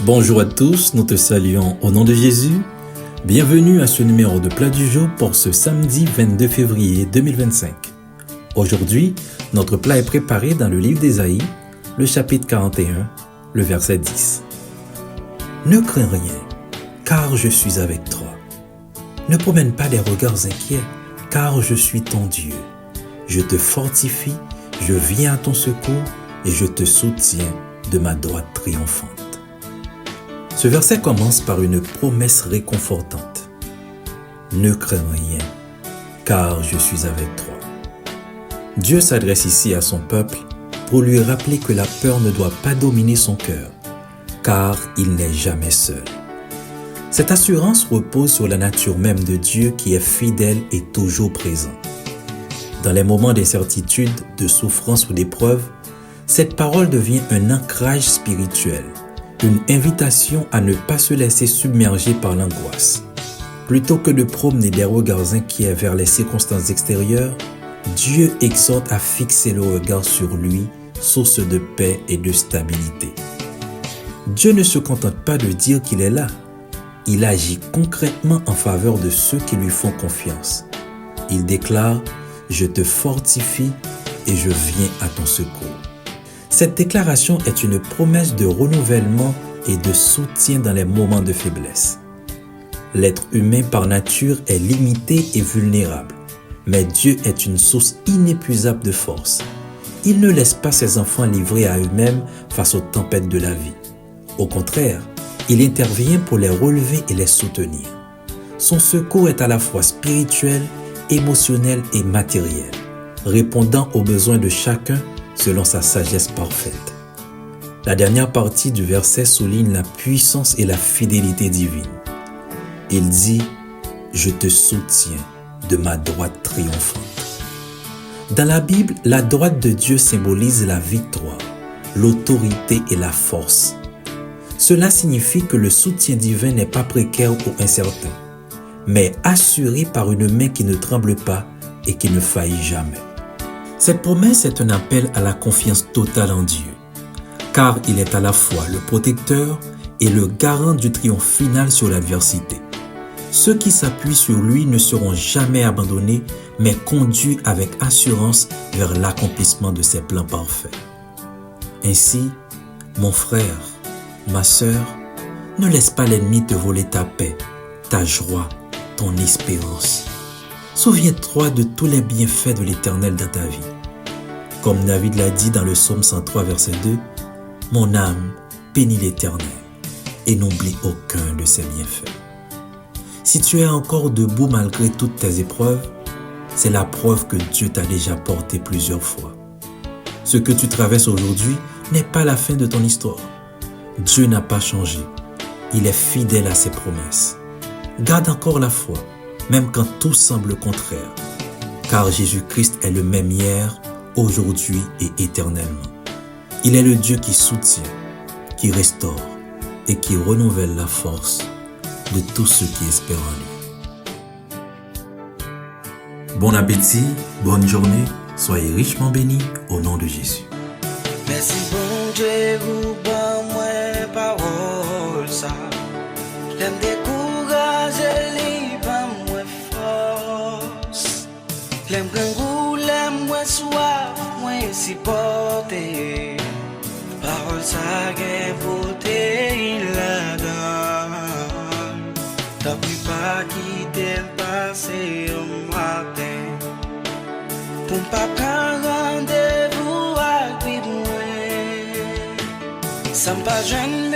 Bonjour à tous, nous te saluons au nom de Jésus. Bienvenue à ce numéro de Plat du jour pour ce samedi 22 février 2025. Aujourd'hui, notre plat est préparé dans le livre d'Ésaïe, le chapitre 41, le verset 10. Ne crains rien, car je suis avec toi. Ne promène pas des regards inquiets, car je suis ton Dieu. Je te fortifie, je viens à ton secours et je te soutiens de ma droite triomphante. Ce verset commence par une promesse réconfortante. Ne crains rien, car je suis avec toi. Dieu s'adresse ici à son peuple pour lui rappeler que la peur ne doit pas dominer son cœur, car il n'est jamais seul. Cette assurance repose sur la nature même de Dieu qui est fidèle et toujours présent. Dans les moments d'incertitude, de souffrance ou d'épreuve, cette parole devient un ancrage spirituel, une invitation à ne pas se laisser submerger par l'angoisse. Plutôt que de promener des regards inquiets vers les circonstances extérieures, Dieu exhorte à fixer le regard sur lui, source de paix et de stabilité. Dieu ne se contente pas de dire qu'il est là. Il agit concrètement en faveur de ceux qui lui font confiance. Il déclare « Je te fortifie et je viens à ton secours ». Cette déclaration est une promesse de renouvellement et de soutien dans les moments de faiblesse. L'être humain par nature est limité et vulnérable, mais Dieu est une source inépuisable de force. Il ne laisse pas ses enfants livrés à eux-mêmes face aux tempêtes de la vie. Au contraire, il intervient pour les relever et les soutenir. Son secours est à la fois spirituel, émotionnel et matériel, répondant aux besoins de chacun selon sa sagesse parfaite. La dernière partie du verset souligne la puissance et la fidélité divine. Il dit « Je te soutiens de ma droite triomphante ». Dans la Bible, la droite de Dieu symbolise la victoire, l'autorité et la force. Cela signifie que le soutien divin n'est pas précaire ou incertain, mais assuré par une main qui ne tremble pas et qui ne faillit jamais. Cette promesse est un appel à la confiance totale en Dieu, car il est à la fois le protecteur et le garant du triomphe final sur l'adversité. Ceux qui s'appuient sur lui ne seront jamais abandonnés, mais conduits avec assurance vers l'accomplissement de ses plans parfaits. Ainsi, mon frère, ma sœur, ne laisse pas l'ennemi te voler ta paix, ta joie, ton espérance. Souviens-toi de tous les bienfaits de l'Éternel dans ta vie. Comme David l'a dit dans le psaume 103, verset 2, « Mon âme bénit l'Éternel et n'oublie aucun de ses bienfaits. » Si tu es encore debout malgré toutes tes épreuves, c'est la preuve que Dieu t'a déjà porté plusieurs fois. Ce que tu traverses aujourd'hui n'est pas la fin de ton histoire. Dieu n'a pas changé. Il est fidèle à ses promesses. Garde encore la foi, même quand tout semble contraire, car Jésus-Christ est le même hier, aujourd'hui et éternellement. Il est le Dieu qui soutient, qui restaure et qui renouvelle la force de tous ceux qui espèrent en lui. Bon appétit, bonne journée, soyez richement bénis au nom de Jésus. Merci bon Dieu pour bon moi parole ça. L'aime décourager li pas moi force. L'aime grand l'aime moi soif, moi supporter. Parole ça gain beauté là-dedans. T'as pu pas quitter le passé au matin. Pour pas prendre rendez-vous avec moi. Ça me pas jeune